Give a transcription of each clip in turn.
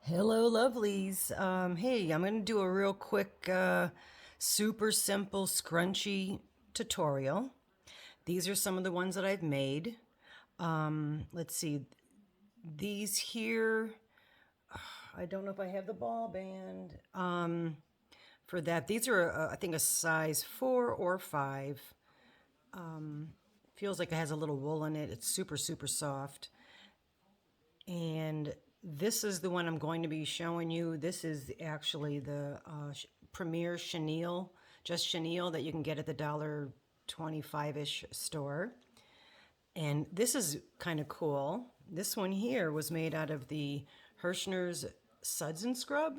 Hello, lovelies. Hey, I'm going to do a real quick, super simple scrunchie tutorial. These are some of the ones that I've made. Let's see. These here, I don't know if I have the ball band for that. These are, I think, a size 4 or 5. Feels like it has a little wool in it. It's super, super soft. And this is the one I'm going to be showing you. This is actually the Premier Chenille, just Chenille that you can get at the $1.25-ish store. And this is kind of cool. This one here was made out of the Hirschner's Suds and Scrub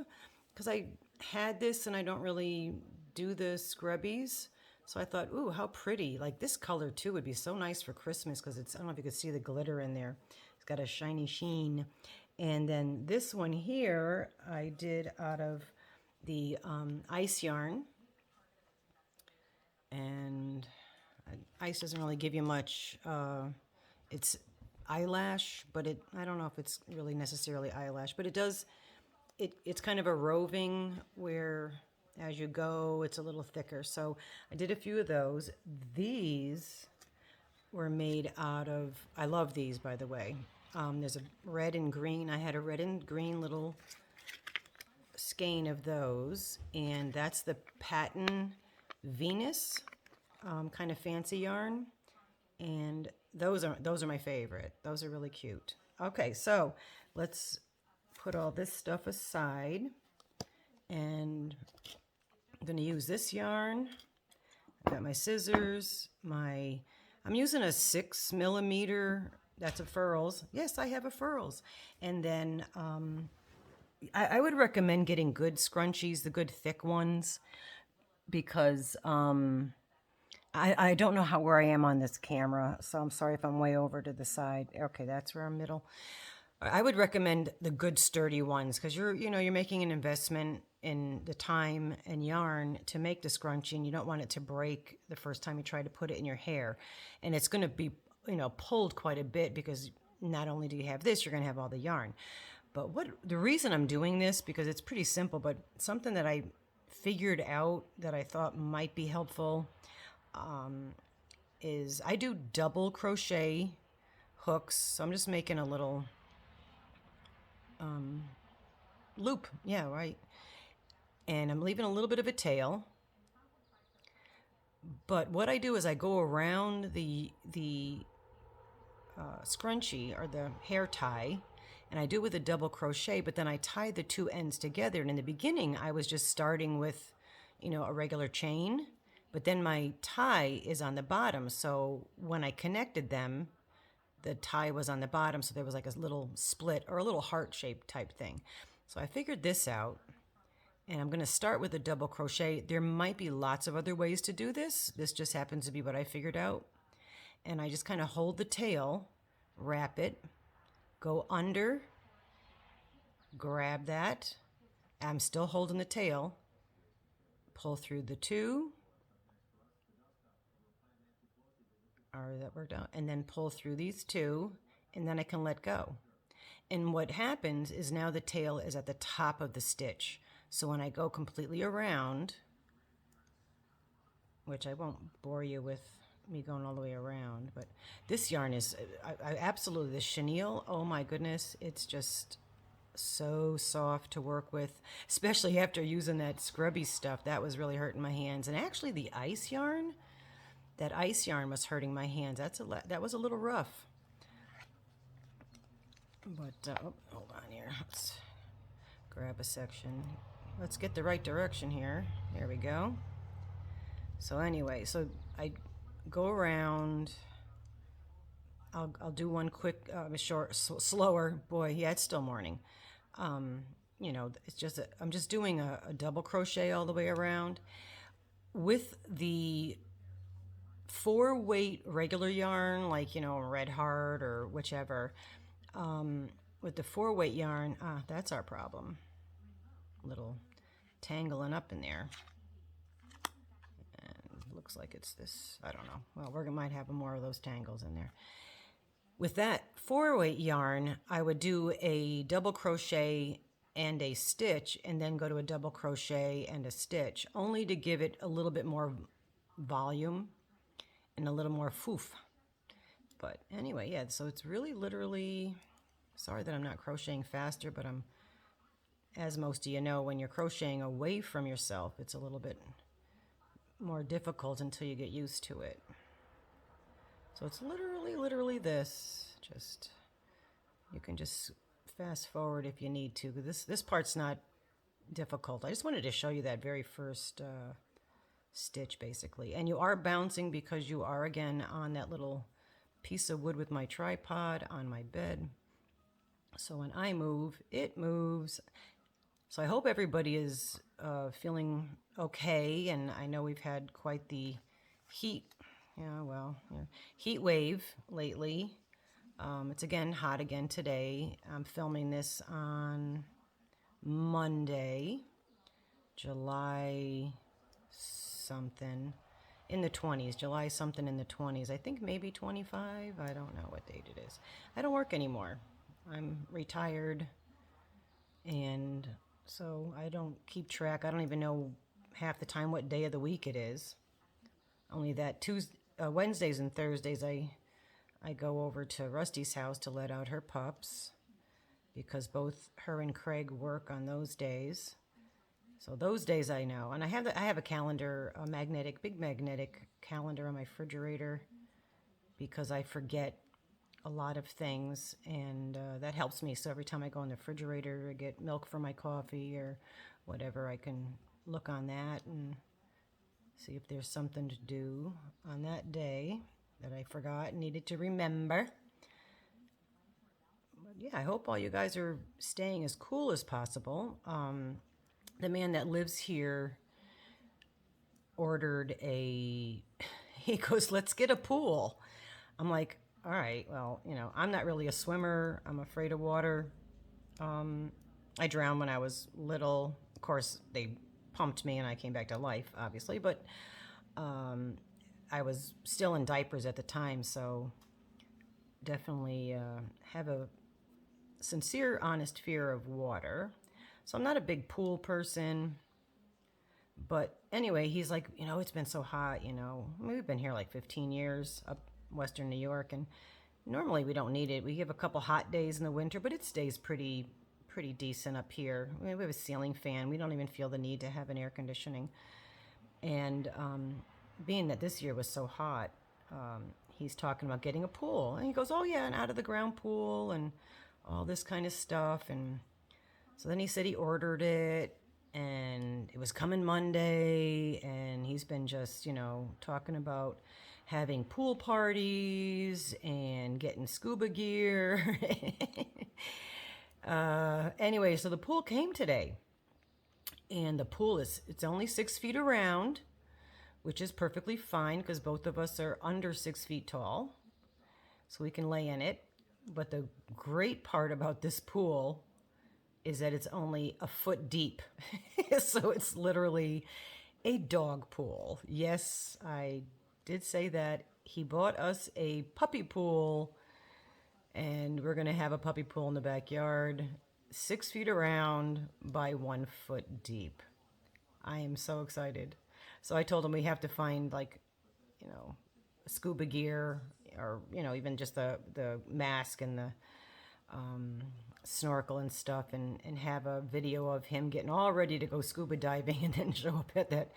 because I had this and I don't really do the scrubbies. So I thought, ooh, how pretty. Like this color too would be so nice for Christmas because it's, I don't know if you could see the glitter in there. It's got a shiny sheen. And then this one here I did out of the ice yarn. And ice doesn't really give you much. It's eyelash, but I don't know if it's really necessarily eyelash, but it does, it's kind of a roving where as you go, it's a little thicker. So I did a few of those. These were made out of, I love these, by the way. There's a red and green. I had a red and green little skein of those, and that's the Patent Venus, kind of fancy yarn. And those are my favorite. Those are really cute. Okay, so let's put all this stuff aside, and I'm going to use this yarn. I've got my scissors, I'm using a 6mm, that's a furls. Yes, I have a furls. And then I would recommend getting good scrunchies, the good thick ones, because I don't know where I am on this camera, so I'm sorry if I'm way over to the side. Okay, that's where I'm middle. I would recommend the good sturdy ones because you're making an investment in the time and yarn to make the scrunchie, and you don't want it to break the first time you try to put it in your hair. And it's going to be, pulled quite a bit because not only do you have this, you're going to have all the yarn. But the reason I'm doing this, because it's pretty simple, but something that I figured out that I thought might be helpful is I do double crochet hooks. So I'm just making a little loop. Yeah, right. And I'm leaving a little bit of a tail. But what I do is I go around the scrunchie or the hair tie, and I do it with a double crochet, but then I tie the two ends together. And in the beginning, I was just starting with, a regular chain, but then my tie is on the bottom. So when I connected them, the tie was on the bottom, so there was like a little split or a little heart-shaped type thing. So I figured this out, and I'm going to start with a double crochet. There might be lots of other ways to do this. This just happens to be what I figured out. And I just kind of hold the tail, wrap it, go under, grab that. I'm still holding the tail, pull through the two, or that worked out, and then pull through these two, and then I can let go. And what happens is now the tail is at the top of the stitch. So when I go completely around, which I won't bore you with me going all the way around, but this yarn is, I absolutely, the chenille, oh my goodness, it's just so soft to work with, especially after using that scrubby stuff. That was really hurting my hands. And actually the ice yarn, that ice yarn was hurting my hands. That was a little rough. But, hold on here. Let's grab a section. Let's get the right direction here. There we go. So anyway, so I go around. I'll do one quick, slower. Boy, yeah, it's still morning. It's just, I'm just doing a double crochet all the way around. With the 4-weight regular yarn, like, Red Heart or whichever, with the 4-weight yarn, that's our problem. Little tangling up in there. And looks like it's this, I don't know. Well, we might have more of those tangles in there. With that 4-weight yarn, I would do a double crochet and a stitch, and then go to a double crochet and a stitch, only to give it a little bit more volume and a little more foof. But anyway, yeah, so it's really literally, sorry that I'm not crocheting faster, but I'm, as most of you know, when you're crocheting away from yourself, it's a little bit more difficult until you get used to it. So it's literally this. Just, you can just fast forward if you need to. This part's not difficult. I just wanted to show you that very first stitch, basically. And you are bouncing because you are, again, on that little piece of wood with my tripod on my bed. So when I move, it moves. So I hope everybody is feeling okay. And I know we've had quite the heat wave lately. It's again hot again today. I'm filming this on Monday, July something in the 20s, July something in the 20s. I think maybe 25. I don't know what date it is. I don't work anymore. I'm retired, and so I don't keep track. I don't even know half the time what day of the week it is. Only that Wednesdays and Thursdays I go over to Rusty's house to let out her pups, because both her and Craig work on those days. So those days I know. And I have a calendar, a big magnetic calendar on my refrigerator, because I forget a lot of things, and that helps me. So every time I go in the refrigerator to get milk for my coffee or whatever, I can look on that and see if there's something to do on that day that I forgot and needed to remember. But yeah, I hope all you guys are staying as cool as possible. The man that lives here ordered he goes, let's get a pool. I'm like, all right, well, I'm not really a swimmer. I'm afraid of water. I drowned when I was little. Of course, they pumped me and I came back to life, obviously, but I was still in diapers at the time, so definitely have a sincere, honest fear of water. So I'm not a big pool person. But anyway, he's like, it's been so hot, we've been here like 15 years up Western New York, and normally we don't need it. We have a couple hot days in the winter, but it stays pretty decent up here. I mean, we have a ceiling fan. We don't even feel the need to have an air conditioning. And being that this year was so hot, he's talking about getting a pool. And he goes, oh yeah, an out of the ground pool and all this kind of stuff. And so then he said he ordered it, and it was coming Monday, and he's been just, talking about having pool parties and getting scuba gear. Anyway, so the pool came today, and the pool it's only 6 feet around, which is perfectly fine because both of us are under 6 feet tall, so we can lay in it. But the great part about this pool is that it's only a foot deep. So it's literally a dog pool. Yes, I did say that. He bought us a puppy pool, and we're going to have a puppy pool in the backyard, 6 feet around by 1 foot deep. I am so excited. So I told him we have to find scuba gear, or even just the mask and the snorkel and stuff, and have a video of him getting all ready to go scuba diving, and then show up at that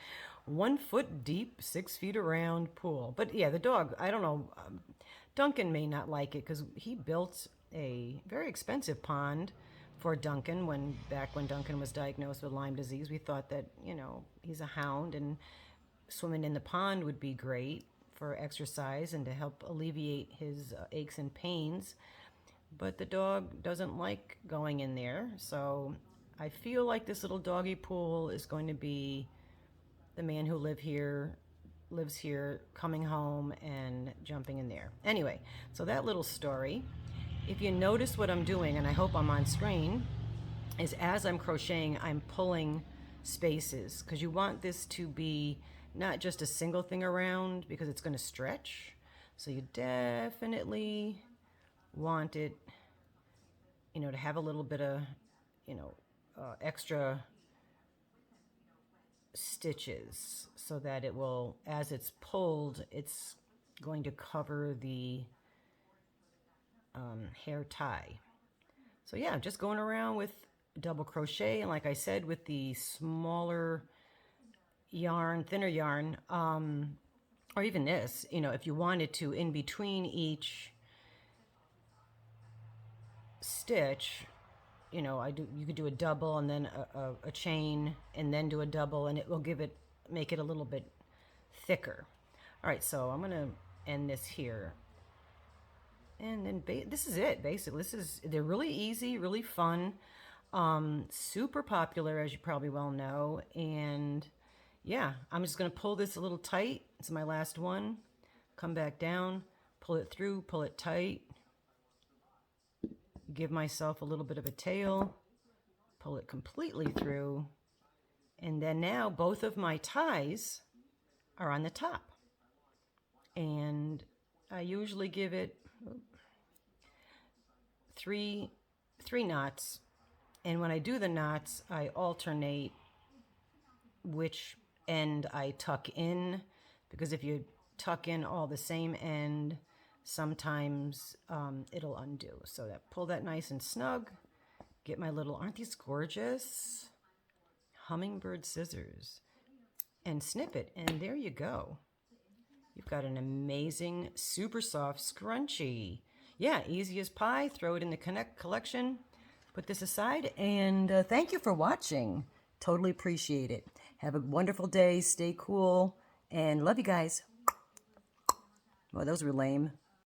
1 foot deep, 6 feet around pool. But yeah, the dog, I don't know, Duncan may not like it because he built a very expensive pond for Duncan back when Duncan was diagnosed with Lyme disease. We thought that, he's a hound, and swimming in the pond would be great for exercise and to help alleviate his aches and pains. But the dog doesn't like going in there, so I feel like this little doggy pool is going to be the man who lives here coming home and jumping in there. Anyway, so that little story. If you notice what I'm doing, and I hope I'm on screen, is as I'm crocheting, I'm pulling spaces, because you want this to be not just a single thing around, because it's going to stretch. So you definitely want it, to have a little bit of, extra stitches so that it will, as it's pulled, it's going to cover the hair tie. So yeah, just going around with double crochet, and like I said, with the smaller yarn, thinner yarn, or even this, you know, if you wanted to, in between each stitch, you know, you could do a double and then a chain and then do a double, and it will make it a little bit thicker. All right, so I'm gonna end this here. And then this is it, basically. They're really easy, really fun, super popular, as you probably well know. And yeah, I'm just gonna pull this a little tight. It's my last one. Come back down, pull it through, pull it tight. Give myself a little bit of a tail, pull it completely through. And then now both of my ties are on the top. And I usually give it three knots, and when I do the knots, I alternate which end I tuck in, because if you tuck in all the same end, sometimes it'll undo. So pull that nice and snug, get my little, aren't these gorgeous, hummingbird scissors, and snip it, and there you go. You've got an amazing, super soft scrunchie. Yeah, easy as pie. Throw it in the collection. Put this aside, and thank you for watching. Totally appreciate it. Have a wonderful day. Stay cool, and love you guys. Well, those were lame.